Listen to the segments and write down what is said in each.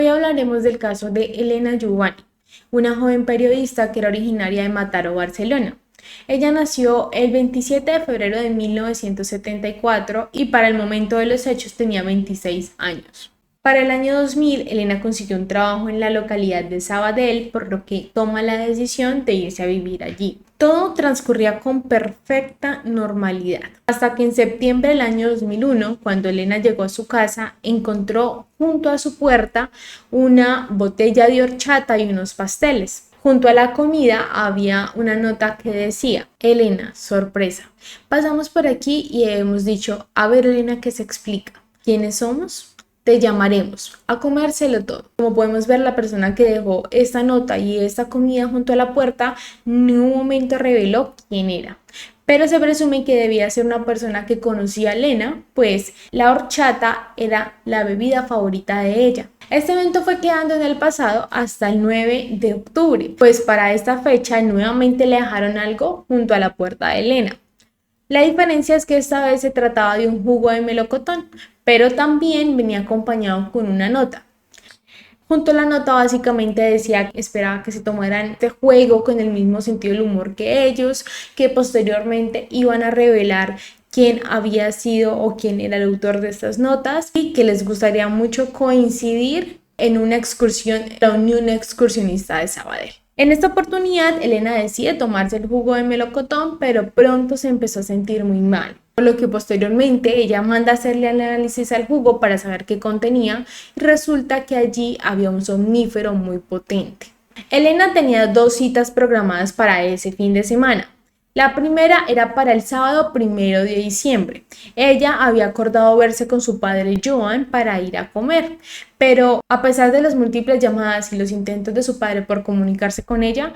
Hoy hablaremos del caso de Elena Giovanni, una joven periodista que era originaria de Mataró, Barcelona. Ella nació el 27 de febrero de 1974 y para el momento de los hechos tenía 26 años. Para el año 2000, Elena consiguió un trabajo en la localidad de Sabadell, por lo que toma la decisión de irse a vivir allí. Todo transcurría con perfecta normalidad, hasta que en septiembre del año 2001, cuando Elena llegó a su casa, encontró junto a su puerta una botella de horchata y unos pasteles. Junto a la comida había una nota que decía: Elena, sorpresa. Pasamos por aquí y hemos dicho: a ver, Elena, ¿qué se explica? ¿Quiénes somos? Te llamaremos a comérselo todo. Como podemos ver, la persona que dejó esta nota y esta comida junto a la puerta en ningún momento reveló quién era. Pero se presume que debía ser una persona que conocía a Elena, pues la horchata era la bebida favorita de ella. Este evento fue quedando en el pasado hasta el 9 de octubre, pues para esta fecha nuevamente le dejaron algo junto a la puerta de Elena. La diferencia es que esta vez se trataba de un jugo de melocotón, pero también venía acompañado con una nota. Junto a la nota básicamente decía que esperaba que se tomaran este juego con el mismo sentido del humor que ellos, que posteriormente iban a revelar quién había sido o quién era el autor de estas notas y que les gustaría mucho coincidir en una excursión, la Unión Excursionista de Sabadell. En esta oportunidad, Elena decide tomarse el jugo de melocotón, pero pronto se empezó a sentir muy mal, por lo que posteriormente ella manda a hacerle el análisis al jugo para saber qué contenía y resulta que allí había un somnífero muy potente. Elena tenía 2 citas programadas para ese fin de semana. La primera era para el sábado 1 de diciembre. Ella había acordado verse con su padre Joan para ir a comer, pero a pesar de las múltiples llamadas y los intentos de su padre por comunicarse con ella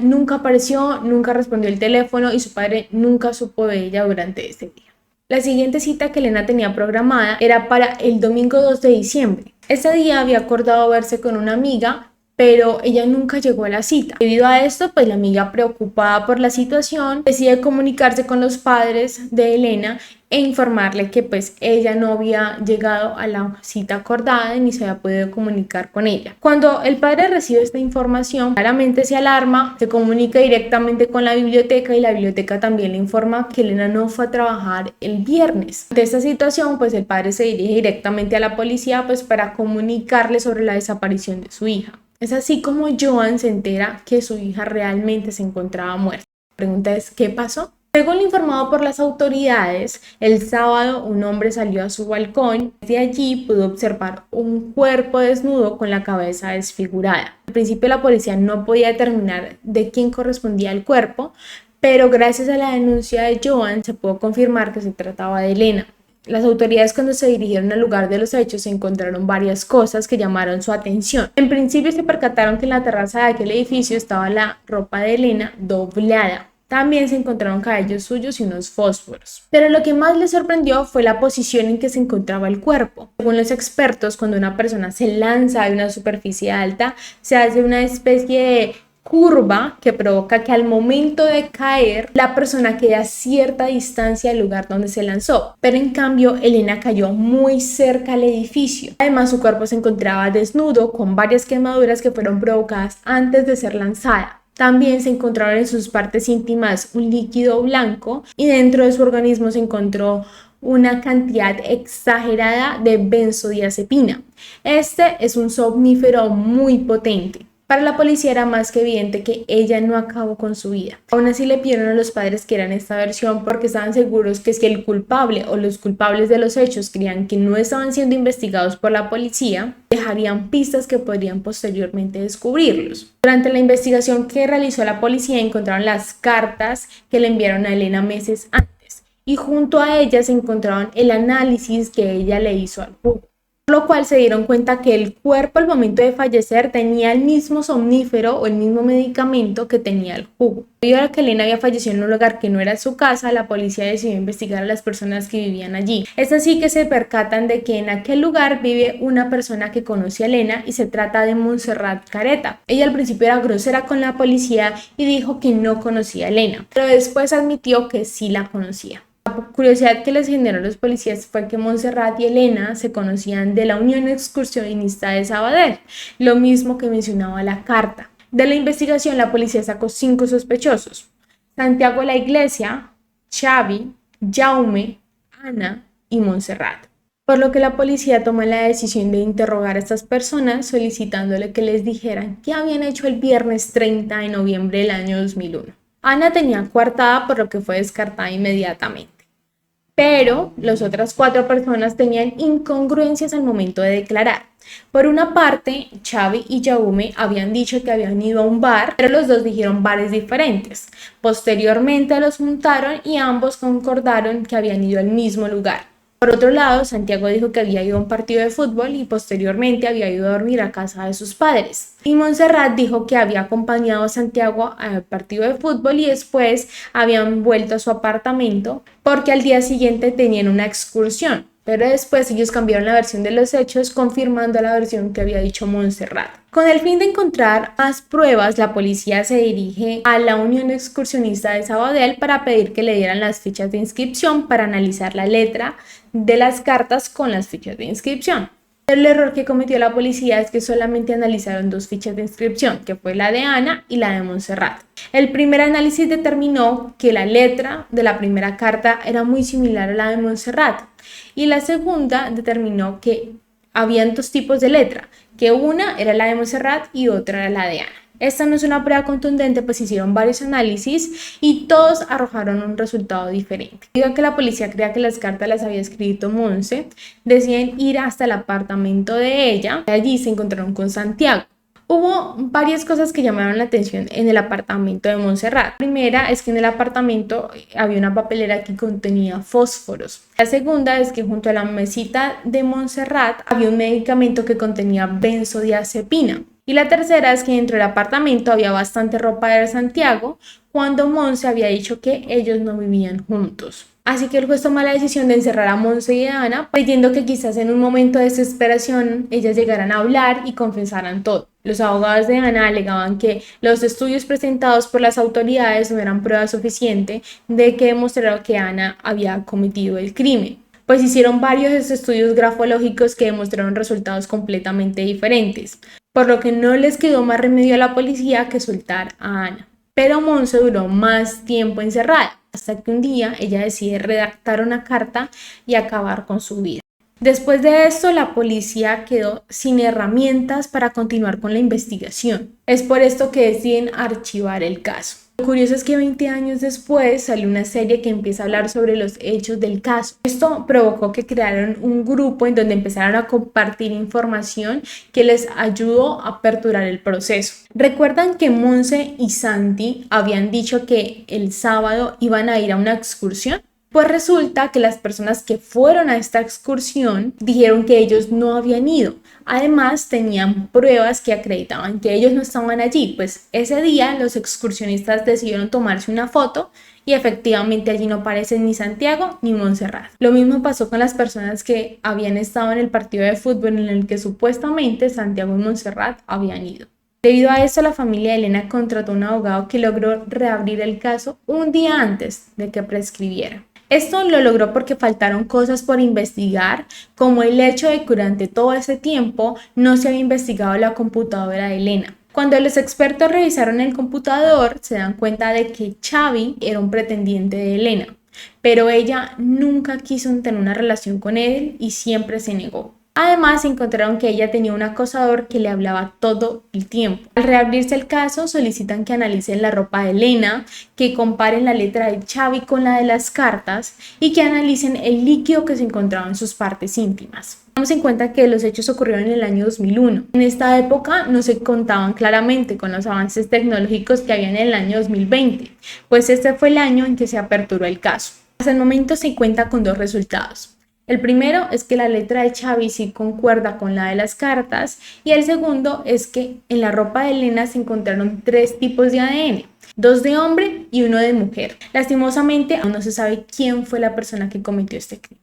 nunca apareció, nunca respondió el teléfono y su padre nunca supo de ella durante ese día. La siguiente cita que Elena tenía programada era para el domingo 2 de diciembre. Ese día había acordado verse con una amiga, pero ella nunca llegó a la cita. Debido a esto, pues la amiga, preocupada por la situación, decide comunicarse con los padres de Elena e informarle que pues ella no había llegado a la cita acordada ni se había podido comunicar con ella. Cuando el padre recibe esta información, claramente se alarma, se comunica directamente con la biblioteca y la biblioteca también le informa que Elena no fue a trabajar el viernes. Ante esta situación, pues el padre se dirige directamente a la policía pues para comunicarle sobre la desaparición de su hija. Es así como Joan se entera que su hija realmente se encontraba muerta. La pregunta es: ¿qué pasó? Según lo informado por las autoridades, el sábado un hombre salió a su balcón. De allí pudo observar un cuerpo desnudo con la cabeza desfigurada. Al principio la policía no podía determinar de quién correspondía el cuerpo, pero gracias a la denuncia de Joan se pudo confirmar que se trataba de Elena. Las autoridades, cuando se dirigieron al lugar de los hechos, encontraron varias cosas que llamaron su atención. En principio se percataron que en la terraza de aquel edificio estaba la ropa de Elena doblada. También se encontraron cabellos suyos y unos fósforos. Pero lo que más les sorprendió fue la posición en que se encontraba el cuerpo. Según los expertos, cuando una persona se lanza de una superficie alta, se hace una especie de curva que provoca que al momento de caer la persona quede a cierta distancia del lugar donde se lanzó, pero en cambio Elena cayó muy cerca al edificio. Además, su cuerpo se encontraba desnudo con varias quemaduras que fueron provocadas antes de ser lanzada. También se encontraron en sus partes íntimas un líquido blanco y dentro de su organismo se encontró una cantidad exagerada de benzodiazepina. Este es un somnífero muy potente. Para la policía era más que evidente que ella no acabó con su vida. Aún así le pidieron a los padres que eran esta versión porque estaban seguros que si el culpable o los culpables de los hechos creían que no estaban siendo investigados por la policía, dejarían pistas que podrían posteriormente descubrirlos. Durante la investigación que realizó la policía encontraron las cartas que le enviaron a Elena meses antes y junto a ellas encontraron el análisis que ella le hizo al jugo. Por lo cual se dieron cuenta que el cuerpo al momento de fallecer tenía el mismo somnífero o el mismo medicamento que tenía el jugo. Debido a que Elena había fallecido en un lugar que no era su casa, la policía decidió investigar a las personas que vivían allí. Es así que se percatan de que en aquel lugar vive una persona que conoce a Elena y se trata de Montserrat Careta. Ella al principio era grosera con la policía y dijo que no conocía a Elena, pero después admitió que sí la conocía. La curiosidad que les generó a los policías fue que Montserrat y Elena se conocían de la Unión Excursionista de Sabadell, lo mismo que mencionaba la carta. De la investigación, la policía sacó 5 sospechosos: Santiago La Iglesia, Xavi, Jaume, Ana y Montserrat. Por lo que la policía tomó la decisión de interrogar a estas personas solicitándole que les dijeran qué habían hecho el viernes 30 de noviembre del año 2001. Ana tenía coartada, por lo que fue descartada inmediatamente. Pero las otras 4 personas tenían incongruencias al momento de declarar. Por una parte, Xavi y Jaume habían dicho que habían ido a un bar, pero los dos dijeron bares diferentes. Posteriormente los juntaron y ambos concordaron que habían ido al mismo lugar. Por otro lado, Santiago dijo que había ido a un partido de fútbol y posteriormente había ido a dormir a casa de sus padres. Y Montserrat dijo que había acompañado a Santiago al partido de fútbol y después habían vuelto a su apartamento porque al día siguiente tenían una excursión. Pero después ellos cambiaron la versión de los hechos, confirmando la versión que había dicho Montserrat. Con el fin de encontrar más pruebas, la policía se dirige a la Unión Excursionista de Sabadell para pedir que le dieran las fichas de inscripción para analizar la letra de las cartas con las fichas de inscripción. El error que cometió la policía es que solamente analizaron 2 fichas de inscripción, que fue la de Ana y la de Montserrat. El primer análisis determinó que la letra de la primera carta era muy similar a la de Montserrat, y la segunda determinó que habían 2 tipos de letra, que una era la de Montserrat y otra era la de Ana. Esta no es una prueba contundente, pues hicieron varios análisis y todos arrojaron un resultado diferente. Debido a que la policía creía que las cartas las había escrito Monse, deciden ir hasta el apartamento de ella. Allí se encontraron con Santiago. Hubo varias cosas que llamaron la atención en el apartamento de Montserrat. La primera es que en el apartamento había una papelera que contenía fósforos. La segunda es que junto a la mesita de Montserrat había un medicamento que contenía benzodiazepina. Y la tercera es que dentro del apartamento había bastante ropa de Santiago cuando Monse había dicho que ellos no vivían juntos. Así que el juez tomó la decisión de encerrar a Monse y a Ana, pidiendo que quizás en un momento de desesperación ellas llegaran a hablar y confesaran todo. Los abogados de Ana alegaban que los estudios presentados por las autoridades no eran prueba suficiente de que demostraran que Ana había cometido el crimen, pues hicieron varios estudios grafológicos que demostraron resultados completamente diferentes, por lo que no les quedó más remedio a la policía que soltar a Ana. Pero Monse duró más tiempo encerrada, hasta que un día ella decide redactar una carta y acabar con su vida. Después de esto, la policía quedó sin herramientas para continuar con la investigación. Es por esto que deciden archivar el caso. Lo curioso es que 20 años después salió una serie que empieza a hablar sobre los hechos del caso. Esto provocó que crearon un grupo en donde empezaron a compartir información que les ayudó a aperturar el proceso. ¿Recuerdan que Monse y Santi habían dicho que el sábado iban a ir a una excursión? Pues resulta que las personas que fueron a esta excursión dijeron que ellos no habían ido. Además, tenían pruebas que acreditaban que ellos no estaban allí. Pues ese día los excursionistas decidieron tomarse una foto y efectivamente allí no aparecen ni Santiago ni Montserrat. Lo mismo pasó con las personas que habían estado en el partido de fútbol en el que supuestamente Santiago y Montserrat habían ido. Debido a esto, la familia de Elena contrató a un abogado que logró reabrir el caso un día antes de que prescribiera. Esto lo logró porque faltaron cosas por investigar, como el hecho de que durante todo ese tiempo no se había investigado la computadora de Elena. Cuando los expertos revisaron el computador, se dan cuenta de que Xavi era un pretendiente de Elena, pero ella nunca quiso tener una relación con él y siempre se negó. Además, encontraron que ella tenía un acosador que le hablaba todo el tiempo. Al reabrirse el caso, solicitan que analicen la ropa de Elena, que comparen la letra de Xavi con la de las cartas y que analicen el líquido que se encontraba en sus partes íntimas. Tengamos en cuenta que los hechos ocurrieron en el año 2001. En esta época no se contaban claramente con los avances tecnológicos que había en el año 2020, pues este fue el año en que se aperturó el caso. Hasta el momento se cuenta con 2 resultados. El primero es que la letra de Xavi sí concuerda con la de las cartas y el segundo es que en la ropa de Elena se encontraron 3 tipos de ADN, 2 de hombre y 1 de mujer. Lastimosamente aún no se sabe quién fue la persona que cometió este crimen.